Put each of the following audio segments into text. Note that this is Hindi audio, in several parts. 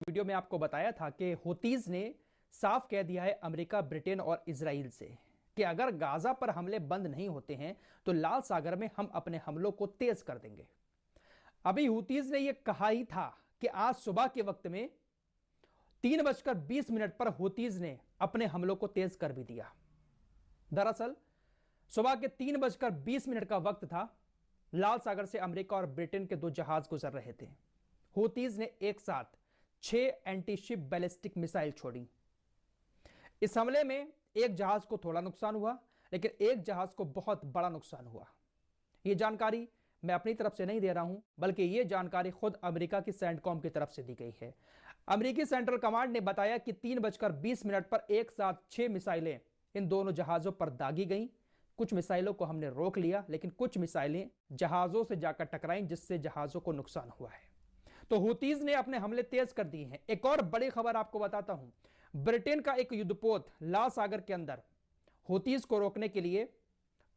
वीडियो में आपको बताया था कि हूतीज ने साफ कह दिया है अमेरिका, ब्रिटेन और इजराइल से कि अगर गाजा पर हमले बंद नहीं होते हैं तो लाल सागर में हम अपने हमलों को तेज कर देंगे। अभी हूतीज ने यह कहा ही था कि आज सुबह के वक्त में 3:20 पर हूतीज ने अपने हमलों को तेज कर भी दिया। दरअसल सुबह के 3:20 का वक्त था। लाल सागर से अमेरिका और ब्रिटेन के 2 जहाज गुजर रहे थे। हूतीज ने एक साथ 6 एंटी-शिप बैलिस्टिक मिसाइल छोड़ी। इस हमले में एक जहाज को थोड़ा नुकसान हुआ, लेकिन एक जहाज को बहुत बड़ा नुकसान हुआ। यह जानकारी मैं अपनी तरफ से नहीं दे रहा हूं, बल्कि यह जानकारी खुद अमेरिका की सेंटकॉम की तरफ से दी गई है। अमेरिकी सेंट्रल कमांड ने बताया कि 3:20 पर एक साथ 6 मिसाइलें इन दोनों जहाजों पर दागी गईं। कुछ मिसाइलों को हमने रोक लिया, लेकिन कुछ मिसाइलें जहाजों से जाकर टकराईं, जिससे जहाजों को नुकसान हुआ है। तो हूतीज ने अपने हमले तेज कर दिए हैं। एक और बड़ी खबर आपको बताता हूं, ब्रिटेन का एक युद्धपोत लाल सागर के अंदर हूतीज को रोकने के लिए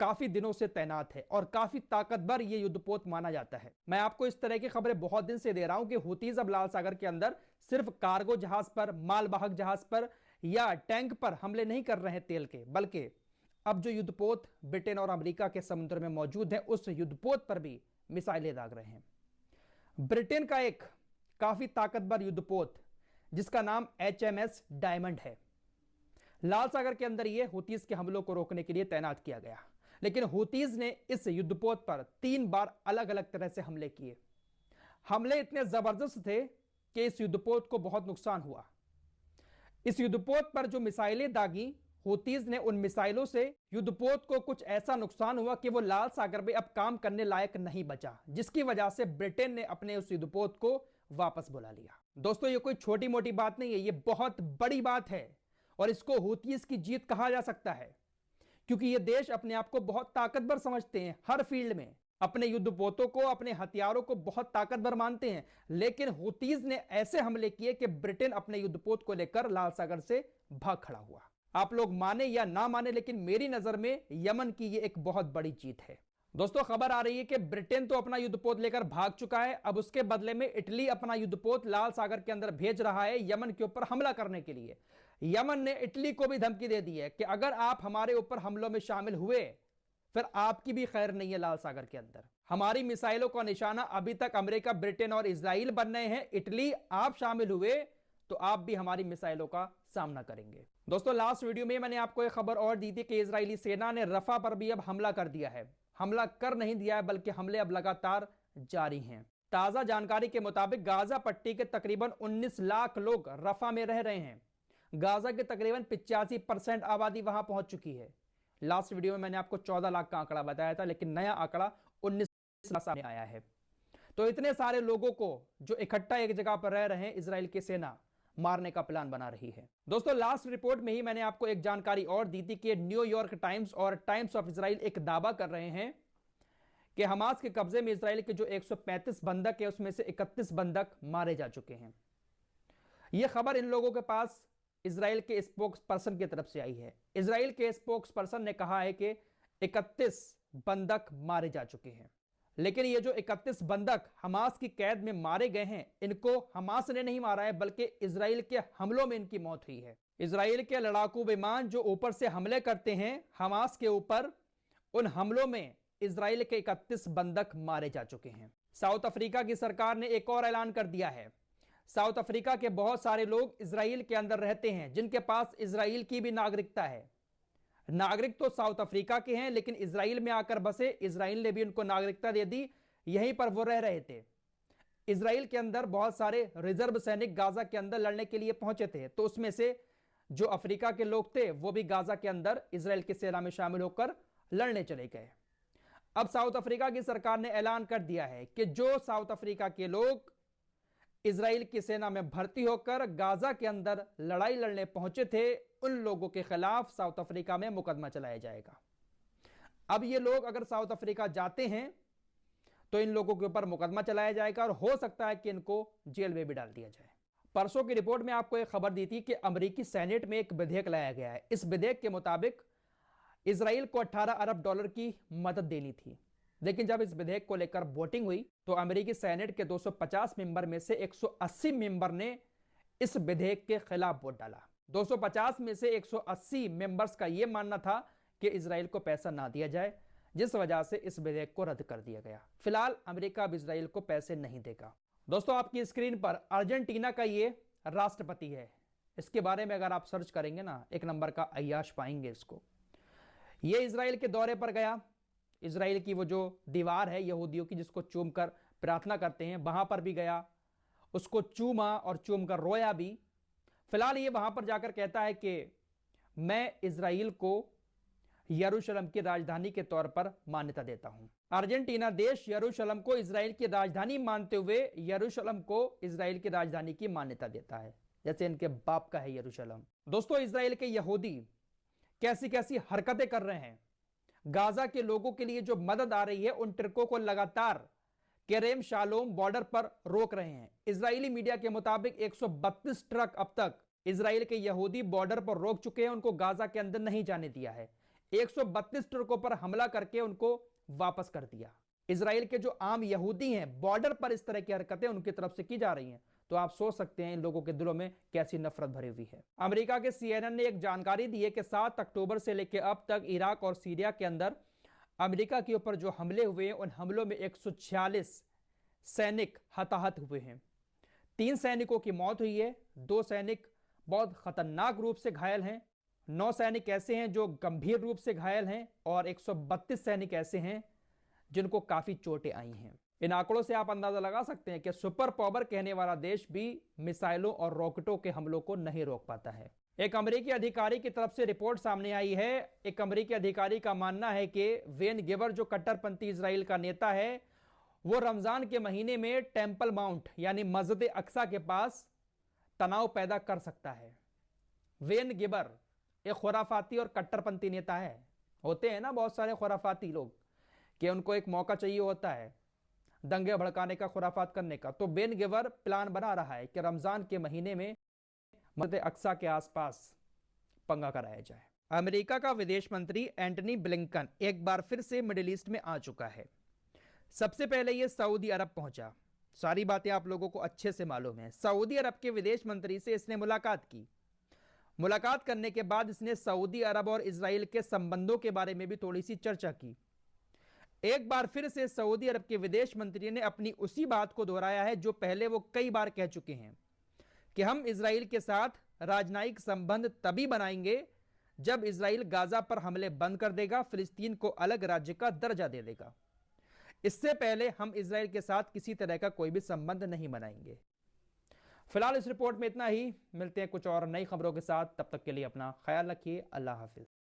काफी दिनों से तैनात है और काफी ताकतवर यह युद्धपोत माना जाता है। मैं आपको इस तरह की खबरें बहुत दिन से दे रहा हूं कि हूतीज अब लाल सागर के अंदर सिर्फ कार्गो जहाज पर, मालवाहक जहाज पर या टैंक पर हमले नहीं कर रहे हैं तेल के, बल्कि अब जो युद्धपोत ब्रिटेन और अमेरिका के समुद्र में मौजूद है उस युद्धपोत पर भी मिसाइलें दाग रहे हैं। ब्रिटेन का एक काफी ताकतवर युद्धपोत जिसका नाम HMS डायमंड है, लाल सागर के अंदर यह हूतीज के हमलों को रोकने के लिए तैनात किया गया। लेकिन हूतीज ने इस युद्धपोत पर 3 बार अलग अलग तरह से हमले किए। हमले इतने जबरदस्त थे कि इस युद्धपोत को बहुत नुकसान हुआ। इस युद्धपोत पर जो मिसाइलें दागी, हूतीज ने उन मिसाइलों से युद्धपोत को कुछ ऐसा नुकसान हुआ कि वो लाल सागर में अब काम करने लायक नहीं बचा, जिसकी वजह से ब्रिटेन ने अपने उस युद्धपोत को वापस बुला लिया। दोस्तों, ये कोई छोटी मोटी बात नहीं है, ये बहुत बड़ी बात है और इसको हूतीज की जीत कहा जा सकता है, क्योंकि ये देश अपने आप को बहुत ताकतवर समझते हैं। हर फील्ड में अपने युद्धपोतों को, अपने हथियारों को बहुत ताकतवर मानते हैं। लेकिन हूतीज ने ऐसे हमले किए कि ब्रिटेन अपने युद्धपोत को लेकर लाल सागर से भाग खड़ा हुआ। आप लोग माने या ना माने, लेकिन मेरी नजर में यमन की ये एक बहुत बड़ी जीत है। दोस्तों, खबर आ रही है कि ब्रिटेन तो अपना युद्धपोत लेकर भाग चुका है, अब उसके बदले में इटली अपना युद्धपोत लाल सागर के अंदर भेज रहा है यमन के ऊपर हमला करने के लिए। यमन ने इटली को भी धमकी दे दी है कि अगर आप हमारे ऊपर हमलों में शामिल हुए फिर आपकी भी खैर नहीं है लाल सागर के अंदर। हमारी मिसाइलों का निशाना अभी तक अमेरिका, ब्रिटेन और इजराइल बन रहे हैं। इटली, आप शामिल हुए तो आप भी हमारी मिसाइलों का सामना करेंगे। दोस्तों, लास्ट वीडियो में मैंने आपको एक खबर और दी थी कि इजरायली सेना ने रफा पर भी अब हमला कर दिया है। हमला कर नहीं दिया है, बल्कि हमले अब लगातार जारी हैं। ताजा जानकारी के मुताबिक गाजा पट्टी के तकरीबन 19 लाख लोग रफा में रह रहे हैं। गाजा के तकरीबन 85% आबादी वहां पहुंच चुकी है। लास्ट वीडियो में मैंने आपको 14 लाख का आंकड़ा बताया था, लेकिन नया आंकड़ा 19 लाख सामने आया है। तो इतने सारे लोगों को जो इकट्ठा एक जगह पर रह रहे हैं, इजराइल की सेना मारने का प्लान बना रही है। दोस्तों, लास्ट रिपोर्ट में ही मैंने आपको एक जानकारी और दी थी कि न्यूयॉर्क टाइम्स और टाइम्स ऑफ इजराइल एक दावा कर रहे हैं कि हमास के कब्जे में इजराइल के जो 135 बंधक है उसमें से 31 बंधक मारे जा चुके हैं। यह खबर इन लोगों के पास इजराइल के स्पोक्स पर्सन की तरफ से आई है। इजराइल के स्पोक्स पर्सन ने कहा है कि 31 बंधक मारे जा चुके हैं, लेकिन ये जो 31 बंधक हमास की कैद में मारे गए हैं, इनको हमास ने नहीं मारा है, बल्कि इजराइल के हमलों में इनकी मौत हुई है। इजराइल के लड़ाकू विमान जो ऊपर से हमले करते हैं हमास के ऊपर, उन हमलों में इजराइल के 31 बंधक मारे जा चुके हैं। साउथ अफ्रीका की सरकार ने एक और ऐलान कर दिया है। साउथ अफ्रीका के बहुत सारे लोग इजराइल के अंदर रहते हैं जिनके पास इजराइल की भी नागरिकता है। नागरिक तो साउथ अफ्रीका के हैं, लेकिन इजराइल में आकर बसे, इजराइल ने भी उनको नागरिकता दे दी, यहीं पर वो रह रहे थे। इजराइल के अंदर बहुत सारे रिजर्व सैनिक गाजा के अंदर लड़ने के लिए पहुंचे थे, तो उसमें से जो अफ्रीका के लोग थे वो भी गाजा के अंदर इजराइल की सेना में शामिल होकर लड़ने चले गए। अब साउथ अफ्रीका की सरकार ने ऐलान कर दिया है कि जो साउथ अफ्रीका के लोग इजराइल की सेना में भर्ती होकर गाजा के अंदर लड़ाई लड़ने पहुंचे थे, उन लोगों के खिलाफ साउथ अफ्रीका में मुकदमा चलाया जाएगा। अब ये लोग अगर साउथ अफ्रीका जाते हैं तो इन लोगों के ऊपर मुकदमा चलाया जाएगा और हो सकता है कि इनको जेल में भी डाल दिया जाए। परसों की रिपोर्ट में आपको एक खबर दी थी कि अमेरिकी सेनेट में एक विधेयक लाया गया है। इस विधेयक के मुताबिक इजराइल को 18 अरब डॉलर की मदद देनी थी, लेकिन जब इस विधेयक को लेकर वोटिंग हुई तो अमेरिकी सेनेट के 250 मेंबर में से 180 मेंबर ने इस विधेयक के खिलाफ वोट डाला। 250 में से 180 मेंबर्स का यह मानना था कि इजराइल को पैसा ना दिया जाए, जिस वजह से इस विधेयक को रद्द कर दिया गया। फिलहाल अमेरिका अब इजराइल को पैसे नहीं देगा। दोस्तों, आपकी स्क्रीन पर अर्जेंटीना का ये राष्ट्रपति है। इसके बारे में अगर आप सर्च करेंगे ना, एक नंबर का अय्याश पाएंगे इसको। ये इजराइल के दौरे पर गया। इजराइल की वो जो दीवार है यहूदियों की, जिसको चूम कर प्रार्थना करते हैं, वहां पर भी गया, उसको चूमा और चूम कर रोया भी। फिलहाल ये वहां पर जाकर कहता है कि मैं इजराइल को यरूशलेम की राजधानी के तौर पर मान्यता देता हूं। अर्जेंटीना देश यरूशलेम को इजराइल की राजधानी मानते हुए यरूशलेम को इजराइल की राजधानी की मान्यता देता है, जैसे इनके बाप का है यरूशलेम। दोस्तों, इजराइल के यहूदी कैसी कैसी हरकतें कर रहे हैं। गाजा के लोगों के लिए जो मदद आ रही है, उन ट्रकों को लगातार केरेम शालोम बॉर्डर पर रोक रहे हैं। इजरायली मीडिया के मुताबिक 132 ट्रक अब तक इजराइल के यहूदी बॉर्डर पर रोक चुके हैं, उनको गाजा के अंदर नहीं जाने दिया है। 132 ट्रकों पर हमला करके उनको वापस कर दिया। इजराइल के जो आम यहूदी हैं, बॉर्डर पर इस तरह की हरकतें उनकी तरफ से की जा रही हैं, तो आप सोच सकते हैं इन लोगों के दिलों में कैसी नफरत भरी हुई है। अमेरिका के CNN ने एक जानकारी दी है कि 7 अक्टूबर से लेकर अब तक इराक और सीरिया के अंदर अमेरिका के ऊपर जो हमले हुए हैं, उन हमलों में 146 सैनिक हताहत हुए हैं। 3 सैनिकों की मौत हुई है, 2 सैनिक बहुत खतरनाक रूप से घायल हैं, 9 सैनिक ऐसे हैं जो गंभीर रूप से घायल हैं और 132 सैनिक ऐसे हैं जिनको काफी चोटें आई हैं। इन आंकड़ों से आप अंदाजा लगा सकते हैं कि सुपर पावर कहने वाला देश भी मिसाइलों और रॉकेटों के हमलों को नहीं रोक पाता है। एक अमेरिकी अधिकारी की तरफ से रिपोर्ट सामने आई है। एक अमेरिकी अधिकारी का मानना है कि वेन गिवर जो कट्टरपंथी इजराइल का नेता है, वो रमजान के महीने में टेंपल माउंट यानी मस्जिद अक्सा के पास तनाव पैदा कर सकता है। वेन गिबर एक खुराफाती और कट्टरपंथी नेता है। होते हैं ना बहुत सारे खुराफाती लोग कि उनको एक मौका चाहिए होता है दंगे भड़काने का, खुराफात करने का। तो वेन गिवर प्लान बना रहा है कि रमजान के महीने में मस्जिद अक्सा के आसपास पंगा कराया जाए। अमेरिका का विदेश मंत्री एंटनी ब्लिंकन एक बार फिर से मिडिल ईस्ट में आ चुका है। सबसे पहले यह सऊदी अरब पहुंचा। सारी बातें आप लोगों को अच्छे से मालूम है। सऊदी अरब के विदेश मंत्री से इसने मुलाकात की। मुलाकात करने के बाद इसने सऊदी अरब और इजराइल के संबंधों के बारे में भी थोड़ी सी चर्चा की। एक बार फिर से सऊदी अरब के विदेश मंत्री ने अपनी उसी बात को दोहराया है जो पहले वो कई बार कह चुके हैं कि हम इजराइल के साथ राजनयिक संबंध तभी बनाएंगे जब इजराइल गाजा पर हमले बंद कर देगा, फिलिस्तीन को अलग राज्य का दर्जा दे देगा। इससे पहले हम इजराइल के साथ किसी तरह का कोई भी संबंध नहीं बनाएंगे। फिलहाल इस रिपोर्ट में इतना ही। मिलते हैं कुछ और नई खबरों के साथ, तब तक के लिए अपना ख्याल रखिए। अल्लाह हाफिज।